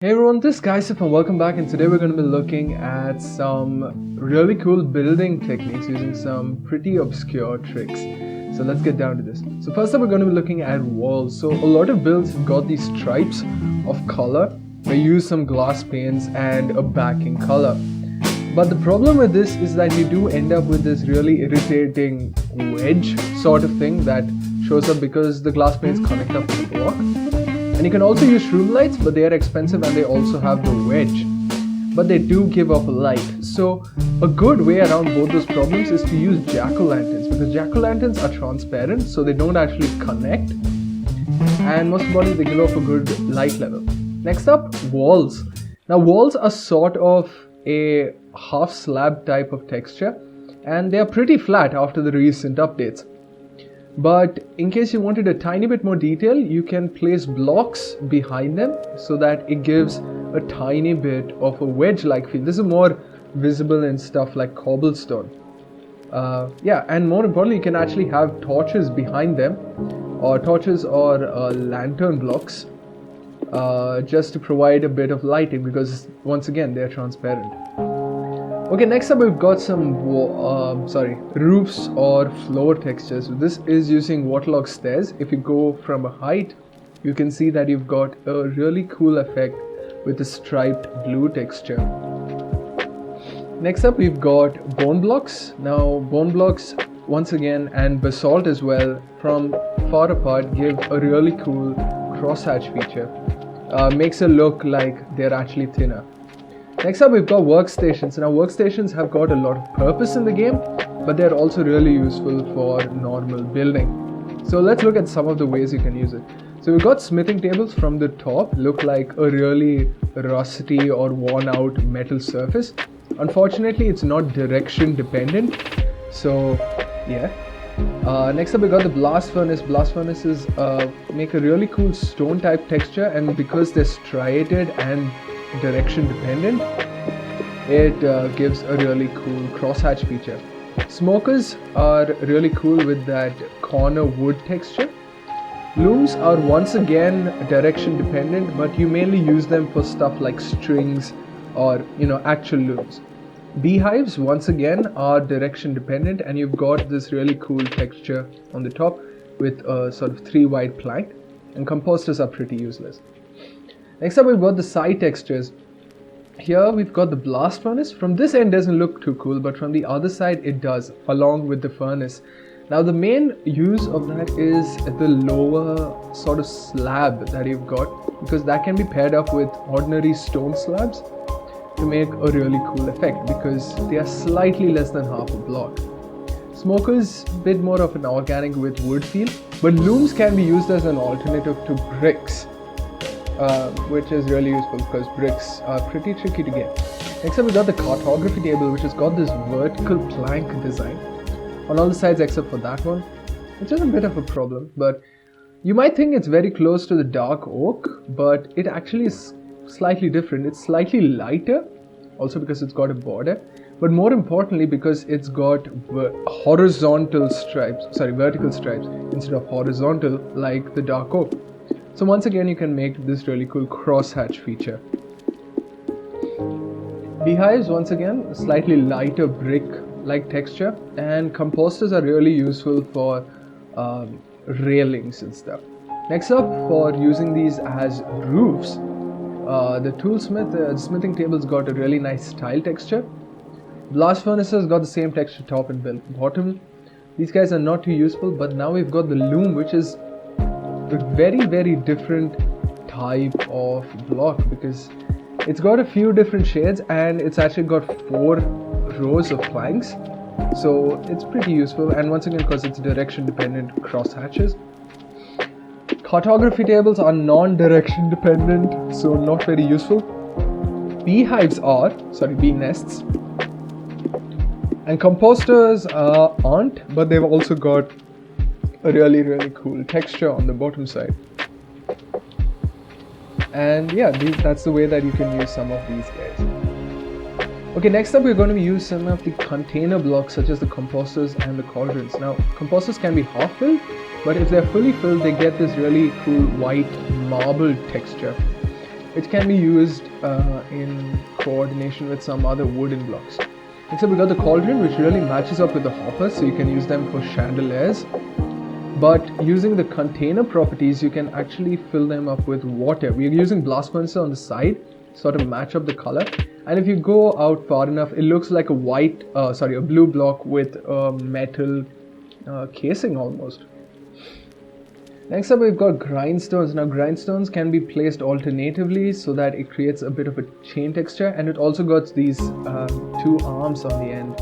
Hey everyone, this is Kaisif and welcome back, and today we're going to be looking at some really cool building techniques using some pretty obscure tricks. So let's get down to this. So first up we're going to be looking at walls. So a lot of builds have got these stripes of color. We use some glass panes and a backing color. But the problem with this is that you do end up with this really irritating wedge sort of thing that shows up because the glass panes connect up to the block. And you can also use room lights, but they are expensive and they also have the wedge. But they do give off light. So a good way around both those problems is to use jack-o'-lanterns, because jack-o'-lanterns are transparent, so they don't actually connect. And most importantly, they give off a good light level. Next up, walls. Now walls are sort of a half slab type of texture, and they are pretty flat after the recent updates. But in case you wanted a tiny bit more detail, you can place blocks behind them so that it gives a tiny bit of a wedge-like feel. This is more visible in stuff like cobblestone. And more importantly, you can actually have torches behind them, or torches or lantern blocks, just to provide a bit of lighting, because once again, they're transparent. Okay, next up we've got some roofs or floor textures. This is using waterlogged stairs. If you go from a height, you can see that you've got a really cool effect with the striped blue texture. Next up we've got bone blocks. Now bone blocks, once again, and basalt as well, from far apart give a really cool crosshatch feature. Makes it look like they're actually thinner. Next up we've got workstations. Now workstations have got a lot of purpose in the game, but they're also really useful for normal building. So let's look at some of the ways you can use it. So we've got smithing tables. From the top look like a really rusty or worn out metal surface. Unfortunately it's not direction dependent, so yeah. Next up we got the blast furnace. Blast furnaces make a really cool stone type texture, and because they're striated and direction dependent, it gives a really cool crosshatch feature. Smokers are really cool with that corner wood texture. Looms are once again direction dependent, but you mainly use them for stuff like strings or actual looms. Beehives once again are direction dependent, and you've got this really cool texture on the top with a sort of 3 wide plank, and composters are pretty useless. Next up we've got the side textures. Here we've got the blast furnace. From this end doesn't look too cool, but from the other side it does, along with the furnace. Now the main use of that is the lower sort of slab that you've got, because that can be paired up with ordinary stone slabs to make a really cool effect, because they are slightly less than half a block. Smokers, bit more of an organic with wood feel, but looms can be used as an alternative to bricks. Which is really useful because bricks are pretty tricky to get. Next up we got the cartography table, which has got this vertical plank design on all the sides except for that one, which is a bit of a problem. But you might think it's very close to the dark oak, but it actually is slightly different. It's slightly lighter, also because it's got a border, but more importantly because it's got vertical stripes instead of horizontal like the dark oak. So once again you can make this really cool crosshatch feature. Beehives, once again, slightly lighter brick like texture, and composters are really useful for railings and stuff. Next up, for using these as roofs, the smithing table's got a really nice tile texture. Blast furnaces got the same texture top and bottom. These guys are not too useful, but now we've got the loom, which is a very, very different type of block, because it's got a few different shades and it's actually got 4 rows of planks, so it's pretty useful. And once again, because it's direction dependent crosshatches. Cartography tables are non-direction dependent, so not very useful. Bee nests. And composters aren't, but they've also got a really, really cool texture on the bottom side. And yeah, that's the way that you can use some of these guys. Okay, next up we're going to use some of the container blocks, such as the composters and the cauldrons. Now composters can be half filled, but if they're fully filled they get this really cool white marble texture. it can be used in coordination with some other wooden blocks. Except we got the cauldron, which really matches up with the hopper, so you can use them for chandeliers. But using the container properties, you can actually fill them up with water. We're using blast furnaces on the side, sort of match up the color. And if you go out far enough, it looks like a blue block with a metal casing almost. Next up, we've got grindstones. Now, grindstones can be placed alternatively so that it creates a bit of a chain texture, and it also got these two arms on the end.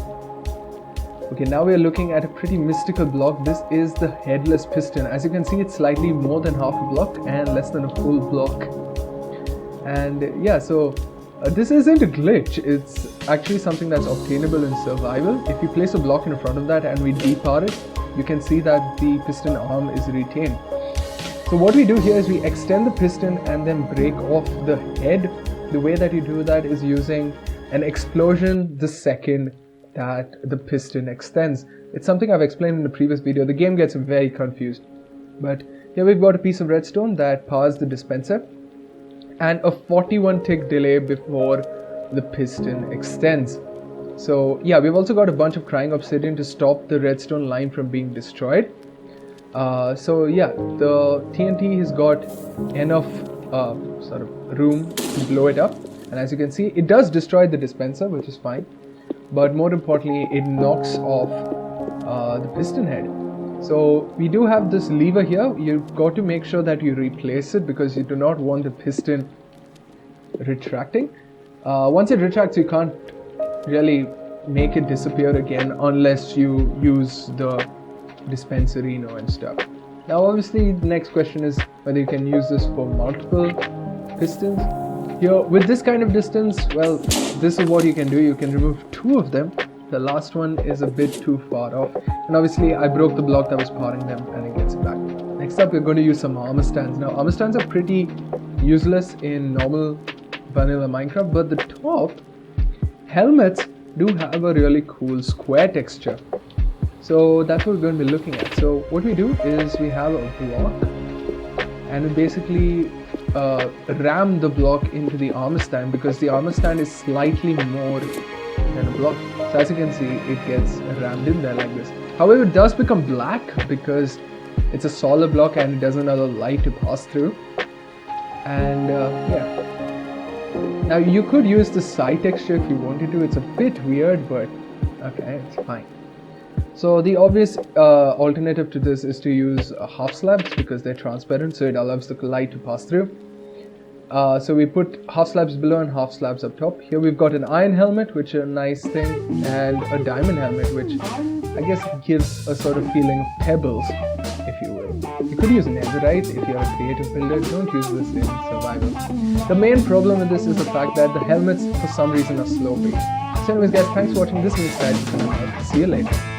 Okay, now we are looking at a pretty mystical block. This is the headless piston. As you can see, it's slightly more than half a block and less than a full block. And yeah, so this isn't a glitch. It's actually something that's obtainable in survival. If you place a block in front of that and we depower it, you can see that the piston arm is retained. So what we do here is we extend the piston and then break off the head. The way that you do that is using an explosion the second that the piston extends. It's something I've explained in the previous video. The game gets very confused. But here we've got a piece of redstone that powers the dispenser and a 41 tick delay before the piston extends. So yeah, we've also got a bunch of crying obsidian to stop the redstone line from being destroyed. So yeah, the TNT has got enough sort of room to blow it up, and as you can see, it does destroy the dispenser, which is fine, but more importantly, it knocks off the piston head. So we do have this lever here. You've got to make sure that you replace it because you do not want the piston retracting. Once it retracts, you can't really make it disappear again unless you use the dispenserino and stuff. Now obviously the next question is whether you can use this for multiple pistons. Here with this kind of distance, well, this is what you can do. You can remove two of them. The last one is a bit too far off, and obviously I broke the block that was powering them and it gets it back. Next up, we're going to use some armor stands. Now armor stands are pretty useless in normal vanilla Minecraft, but the top helmets do have a really cool square texture. So that's what we're going to be looking at. So what we do is we have a block and we basically ram the block into the armor stand because the armor stand is slightly more than a block. So as you can see, it gets rammed in there like this. However, it does become black because it's a solid block and it doesn't allow light to pass through. And yeah. Now you could use the side texture if you wanted to. It's a bit weird, but okay, it's fine. So the obvious alternative to this is to use half slabs because they're transparent, so it allows the light to pass through. So we put half slabs below and half slabs up top. Here we've got an iron helmet, which is a nice thing, and a diamond helmet, which I guess gives a sort of feeling of pebbles, if you will. You could use netherite if you're a creative builder. Don't use this in survival. The main problem with this is the fact that the helmets for some reason are slow paced. So anyways guys, thanks for watching this news guide. See you later.